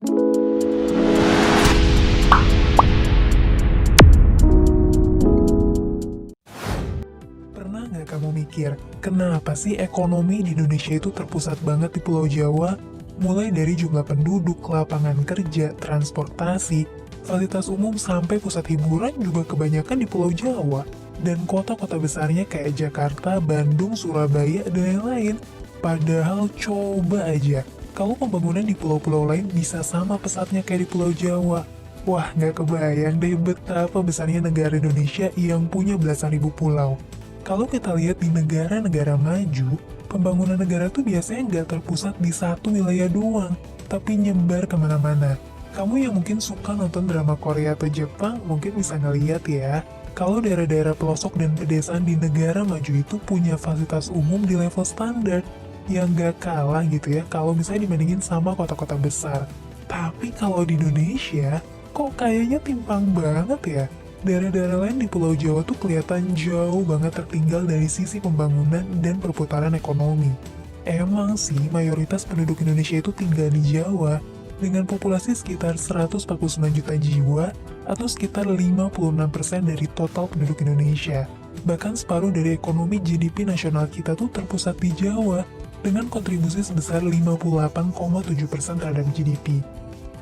Pernah nggak kamu mikir, kenapa sih ekonomi di Indonesia itu terpusat banget di Pulau Jawa? Mulai dari jumlah penduduk, lapangan kerja, transportasi, fasilitas umum sampai pusat hiburan juga kebanyakan di Pulau Jawa. Dan kota-kota besarnya kayak Jakarta, Bandung, Surabaya, dan lain-lain. Padahal coba aja, kalau pembangunan di pulau-pulau lain bisa sama pesatnya kayak di Pulau Jawa. Wah, nggak kebayang deh betapa besarnya negara Indonesia yang punya belasan ribu pulau. Kalau kita lihat di negara-negara maju, pembangunan negara tuh biasanya nggak terpusat di satu wilayah doang, tapi nyebar kemana-mana. Kamu yang mungkin suka nonton drama Korea atau Jepang mungkin bisa ngeliat ya, kalau daerah-daerah pelosok dan pedesaan di negara maju itu punya fasilitas umum di level standar, yang nggak kalah gitu ya kalau misalnya dibandingin sama kota-kota besar. Tapi kalau di Indonesia, kok kayaknya timpang banget ya? Daerah-daerah lain di Pulau Jawa tuh kelihatan jauh banget tertinggal dari sisi pembangunan dan perputaran ekonomi. Emang sih, mayoritas penduduk Indonesia itu tinggal di Jawa, dengan populasi sekitar 149 juta jiwa, atau sekitar 56% dari total penduduk Indonesia. Bahkan separuh dari ekonomi GDP nasional kita tuh terpusat di Jawa, dengan kontribusi sebesar 58,7% terhadap GDP.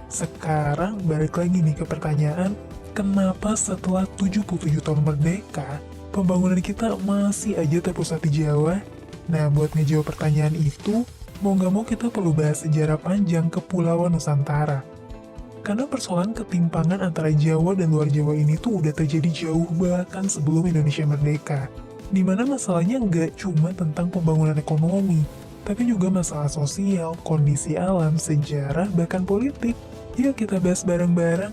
Sekarang balik lagi nih ke pertanyaan, kenapa setelah 77 tahun merdeka, pembangunan kita masih aja terpusat di Jawa? Nah, buat ngejawab pertanyaan itu, mau nggak mau kita perlu bahas sejarah panjang Kepulauan Nusantara. Karena persoalan ketimpangan antara Jawa dan luar Jawa ini tuh udah terjadi jauh bahkan sebelum Indonesia merdeka. Dimana masalahnya nggak cuma tentang pembangunan ekonomi, tapi juga masalah sosial, kondisi alam, sejarah, bahkan politik. Yuk kita bahas bareng-bareng.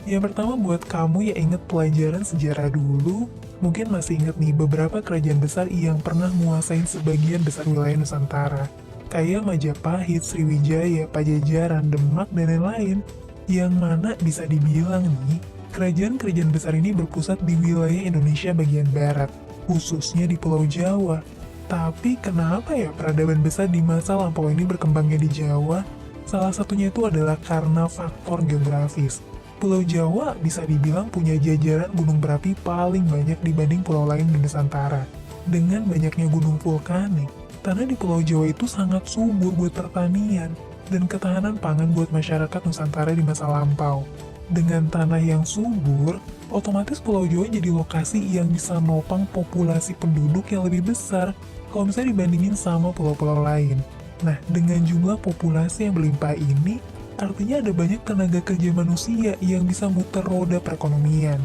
Yang pertama buat kamu yang inget pelajaran sejarah dulu, mungkin masih inget nih beberapa kerajaan besar yang pernah menguasain sebagian besar wilayah Nusantara. Kayak Majapahit, Sriwijaya, Pajajaran, Demak, dan lain-lain. Yang mana bisa dibilang nih, kerajaan-kerajaan besar ini berpusat di wilayah Indonesia bagian barat, khususnya di Pulau Jawa. Tapi kenapa ya peradaban besar di masa lampau ini berkembangnya di Jawa? Salah satunya itu adalah karena faktor geografis. Pulau Jawa bisa dibilang punya jajaran gunung berapi paling banyak dibanding pulau lain di Nusantara. Dengan banyaknya gunung vulkanik, tanah di Pulau Jawa itu sangat subur buat pertanian dan ketahanan pangan buat masyarakat Nusantara di masa lampau. Dengan tanah yang subur, otomatis Pulau Jawa jadi lokasi yang bisa menopang populasi penduduk yang lebih besar kalau misalnya dibandingin sama pulau-pulau lain. Nah, dengan jumlah populasi yang berlimpah ini, artinya ada banyak tenaga kerja manusia yang bisa muter roda perekonomian.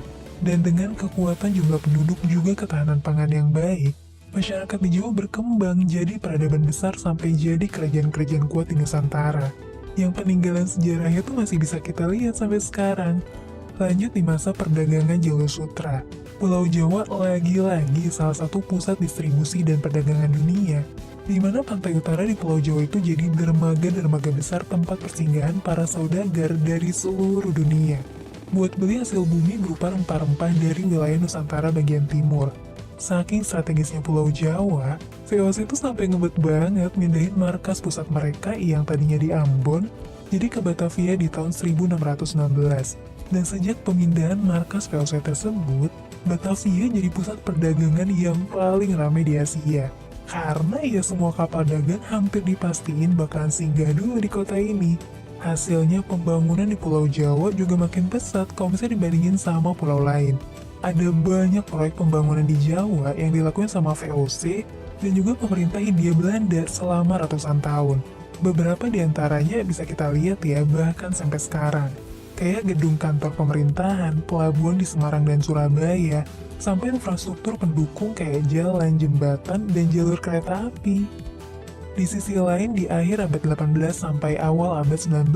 Dan dengan kekuatan jumlah penduduk juga ketahanan pangan yang baik, masyarakat di Jawa berkembang jadi peradaban besar sampai jadi kerajaan-kerajaan kuat di Nusantara. Yang peninggalan sejarahnya tuh masih bisa kita lihat sampai sekarang. Lanjut di masa perdagangan Jalur Sutra. Pulau Jawa lagi-lagi salah satu pusat distribusi dan perdagangan dunia, di mana pantai utara di Pulau Jawa itu jadi dermaga-dermaga besar tempat persinggahan para saudagar dari seluruh dunia, buat beli hasil bumi berupa rempah-rempah dari wilayah Nusantara bagian timur. Saking strategisnya Pulau Jawa, VOC itu sampai ngebet banget mindahin markas pusat mereka yang tadinya di Ambon, jadi ke Batavia di tahun 1616. Dan sejak pemindahan markas VOC tersebut, Batavia jadi pusat perdagangan yang paling ramai di Asia. Karena ya semua kapal dagang hampir dipastiin bakalan singgah dulu di kota ini. Hasilnya pembangunan di Pulau Jawa juga makin pesat kalau misalnya dibandingin sama pulau lain. Ada banyak proyek pembangunan di Jawa yang dilakukan sama VOC dan juga pemerintah Hindia Belanda selama ratusan tahun. Beberapa di antaranya bisa kita lihat ya bahkan sampai sekarang. Kayak gedung kantor pemerintahan, pelabuhan di Semarang dan Surabaya, sampai infrastruktur pendukung kayak jalan, jembatan, dan jalur kereta api. Di sisi lain, di akhir abad 18 sampai awal abad 19,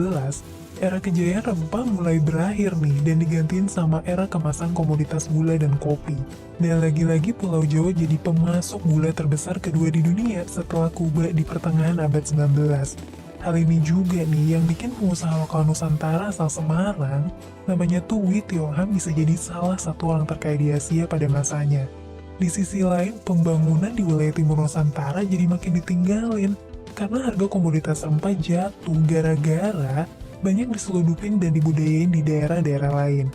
era kejayaan rempah mulai berakhir nih dan digantiin sama era kemasan komoditas gula dan kopi. Dan lagi-lagi Pulau Jawa jadi pemasok gula terbesar kedua di dunia setelah Kuba di pertengahan abad 19. Hal ini juga nih yang bikin pengusaha lokal Nusantara asal Semarang, namanya tuh Wee Tio Ham, bisa jadi salah satu orang terkaya di Asia pada masanya. Di sisi lain, pembangunan di wilayah timur Nusantara jadi makin ditinggalin. karena harga komoditas rempah jatuh gara-gara banyak diseludupin dan dibudayain di daerah-daerah lain.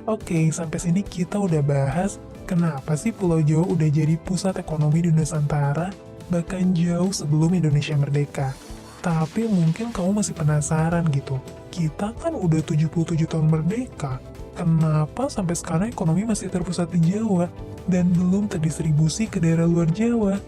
Oke, sampai sini kita udah bahas kenapa sih Pulau Jawa udah jadi pusat ekonomi di Nusantara, bahkan jauh sebelum Indonesia merdeka. Tapi mungkin kamu masih penasaran gitu, kita kan udah 77 tahun merdeka, kenapa sampai sekarang ekonomi masih terpusat di Jawa dan belum terdistribusi ke daerah luar Jawa?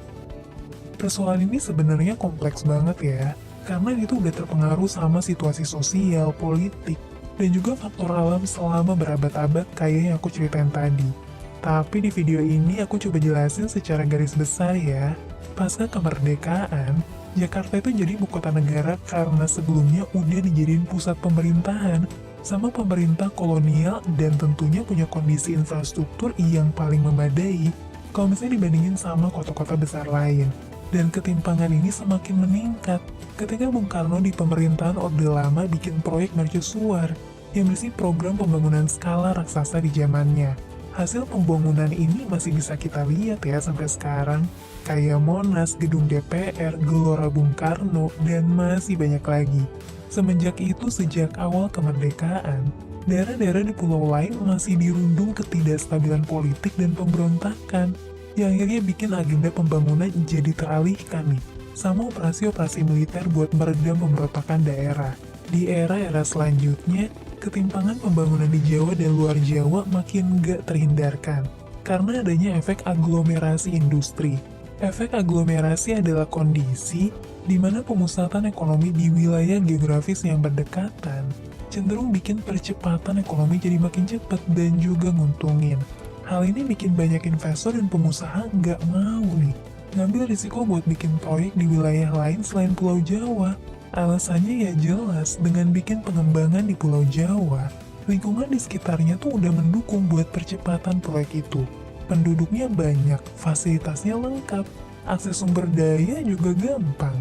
Persoalan ini sebenarnya kompleks banget ya, karena itu udah terpengaruh sama situasi sosial, politik, dan juga faktor alam selama berabad-abad kayak yang aku ceritain tadi. Tapi di video ini aku coba jelasin secara garis besar ya. Pasca kemerdekaan, Jakarta itu jadi ibu kota negara karena sebelumnya udah dijadiin pusat pemerintahan sama pemerintah kolonial dan tentunya punya kondisi infrastruktur yang paling memadai kalau misalnya dibandingin sama kota-kota besar lain. Dan ketimpangan ini semakin meningkat ketika Bung Karno di pemerintahan Orde Lama bikin proyek mercusuar yang berisi program pembangunan skala raksasa di zamannya. Hasil pembangunan ini masih bisa kita lihat ya sampai sekarang, kayak Monas, Gedung DPR, Gelora Bung Karno, dan masih banyak lagi. Semenjak itu, sejak awal kemerdekaan, daerah-daerah di pulau lain masih dirundung ketidakstabilan politik dan pemberontakan, yang akhirnya bikin agenda pembangunan jadi teralihkan nih, sama operasi-operasi militer buat meredam pemberontakan daerah. Di era-era selanjutnya, ketimpangan pembangunan di Jawa dan luar Jawa makin nggak terhindarkan, karena adanya efek aglomerasi industri. Efek aglomerasi adalah kondisi di mana pemusatan ekonomi di wilayah geografis yang berdekatan cenderung bikin percepatan ekonomi jadi makin cepat dan juga nguntungin. Hal ini bikin banyak investor dan pengusaha nggak mau nih ngambil risiko buat bikin proyek di wilayah lain selain Pulau Jawa. Alasannya ya jelas, dengan bikin pengembangan di Pulau Jawa, lingkungan di sekitarnya tuh udah mendukung buat percepatan proyek itu. Penduduknya banyak, fasilitasnya lengkap, akses sumber daya juga gampang.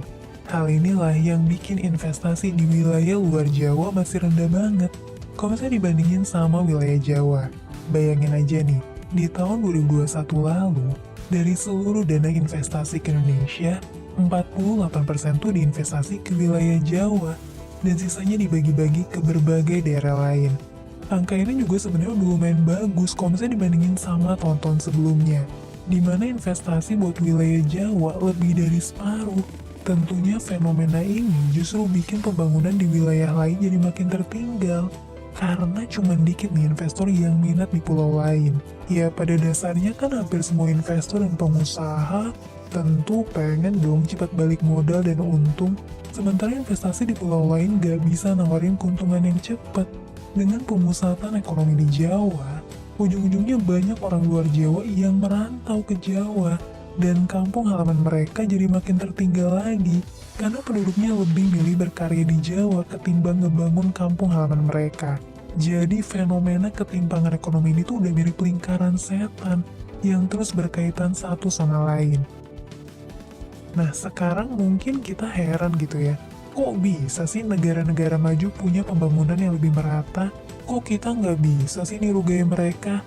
Hal inilah yang bikin investasi di wilayah luar Jawa masih rendah banget kalau misalnya dibandingin sama wilayah Jawa. Bayangin aja nih, di tahun 2021 lalu, dari seluruh dana investasi ke Indonesia, 48% tuh diinvestasi ke wilayah Jawa, dan sisanya dibagi-bagi ke berbagai daerah lain. Angka ini juga sebenarnya udah lumayan bagus kalau misalnya dibandingin sama tahun-tahun sebelumnya, di mana investasi buat wilayah Jawa lebih dari separuh. Tentunya fenomena ini justru bikin pembangunan di wilayah lain jadi makin tertinggal, karena cuma dikit nih investor yang minat di pulau lain. Ya pada dasarnya kan hampir semua investor dan pengusaha tentu pengen dong cepat balik modal dan untung, sementara investasi di pulau lain gak bisa nawarin keuntungan yang cepat. Dengan pemusatan ekonomi di Jawa, ujung-ujungnya banyak orang luar Jawa yang merantau ke Jawa, dan kampung halaman mereka jadi makin tertinggal lagi, karena penduduknya lebih milih berkarya di Jawa ketimbang ngebangun kampung halaman mereka. Jadi fenomena ketimpangan ekonomi ini tuh udah mirip lingkaran setan yang terus berkaitan satu sama lain. Nah sekarang mungkin kita heran gitu ya, kok bisa sih negara-negara maju punya pembangunan yang lebih merata? Kok kita nggak bisa sih niru gaya mereka?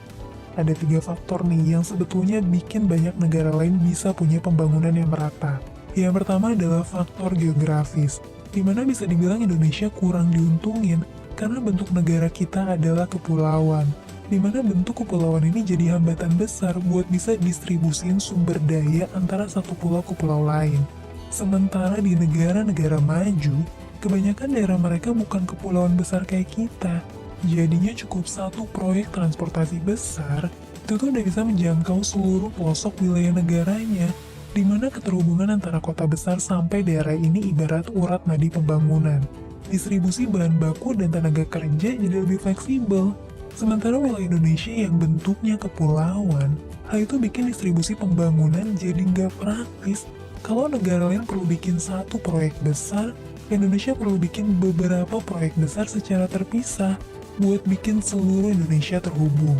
Ada 3 faktor nih yang sebetulnya bikin banyak negara lain bisa punya pembangunan yang merata. Yang pertama adalah faktor geografis, dimana bisa dibilang Indonesia kurang diuntungin karena bentuk negara kita adalah kepulauan, dimana bentuk kepulauan ini jadi hambatan besar buat bisa distribusin sumber daya antara satu pulau ke pulau lain. Sementara di negara-negara maju, kebanyakan daerah mereka bukan kepulauan besar kayak kita. Jadinya cukup satu proyek transportasi besar, itu tuh udah bisa menjangkau seluruh pelosok wilayah negaranya, di mana keterhubungan antara kota besar sampai daerah ini ibarat urat nadi pembangunan. Distribusi bahan baku dan tenaga kerja jadi lebih fleksibel. Sementara wilayah Indonesia yang bentuknya kepulauan, hal itu bikin distribusi pembangunan jadi nggak praktis. Kalau negara lain perlu bikin satu proyek besar, Indonesia perlu bikin beberapa proyek besar secara terpisah buat bikin seluruh Indonesia terhubung.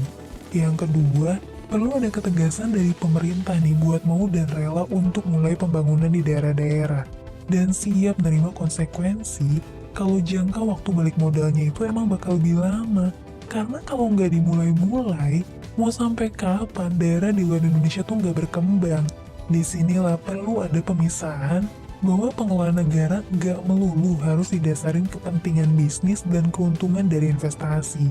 Yang kedua, perlu ada ketegasan dari pemerintah nih buat mau dan rela untuk mulai pembangunan di daerah-daerah, dan siap menerima konsekuensi kalau jangka waktu balik modalnya itu emang bakal lebih lama. Karena kalau nggak dimulai-mulai, mau sampai kapan daerah di luar Indonesia tuh nggak berkembang? Disinilah perlu ada pemisahan bahwa pengelolaan negara nggak melulu harus didasarin kepentingan bisnis dan keuntungan dari investasi.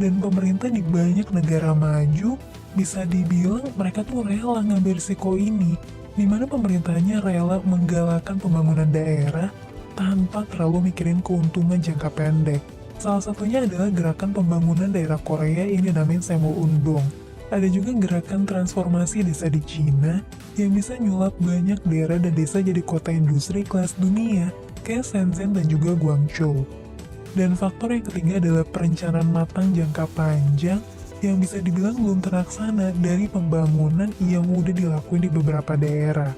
Dan pemerintah di banyak negara maju bisa dibilang mereka tuh rela ngambil risiko ini, di mana pemerintahnya rela menggalakkan pembangunan daerah tanpa terlalu mikirin keuntungan jangka pendek. Salah satunya adalah gerakan pembangunan daerah Korea yang dinamain Semul Undong. Ada juga gerakan transformasi desa di Cina yang bisa nyulap banyak daerah dan desa jadi kota industri kelas dunia, kayak Shenzhen dan juga Guangzhou. Dan faktor yang ketiga adalah perencanaan matang jangka panjang yang bisa dibilang belum terlaksana dari pembangunan yang udah dilakuin di beberapa daerah.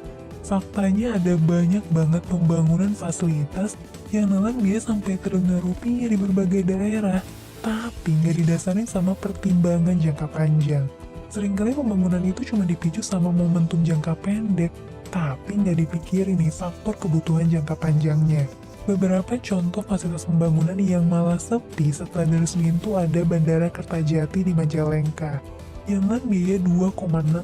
Faktanya ada banyak banget pembangunan fasilitas yang nelan biaya sampai triliunan rupiah di berbagai daerah, tapi nggak didasarin sama pertimbangan jangka panjang. Seringkali pembangunan itu cuma dipicu sama momentum jangka pendek, tapi nggak dipikirin nih faktor kebutuhan jangka panjangnya. Beberapa contoh fasilitas pembangunan yang malah sepi setelah diresmiin tuh ada Bandara Kertajati di Majalengka, yang biaya 2,6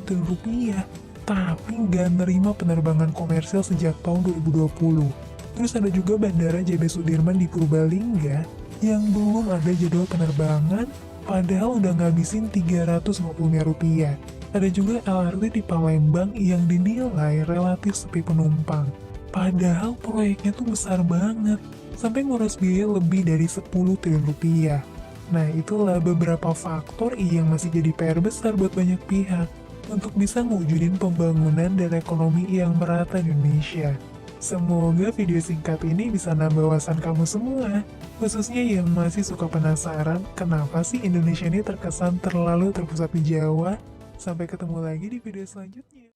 triliun rupiah, tapi nggak nerima penerbangan komersial sejak tahun 2020. Terus ada juga Bandara JB Sudirman di Purbalingga, yang belum ada jadwal penerbangan, padahal udah ngabisin 350 miliar rupiah. Ada juga LRT di Palembang yang dinilai relatif sepi penumpang. Padahal proyeknya tuh besar banget, sampai nguras biaya lebih dari 10 triliun rupiah. Nah, itulah beberapa faktor yang masih jadi PR besar buat banyak pihak untuk bisa mewujudin pembangunan dan ekonomi yang merata di Indonesia. Semoga video singkat ini bisa nambah wawasan kamu semua, khususnya yang masih suka penasaran kenapa sih Indonesia ini terkesan terlalu terpusat di Jawa. Sampai ketemu lagi di video selanjutnya.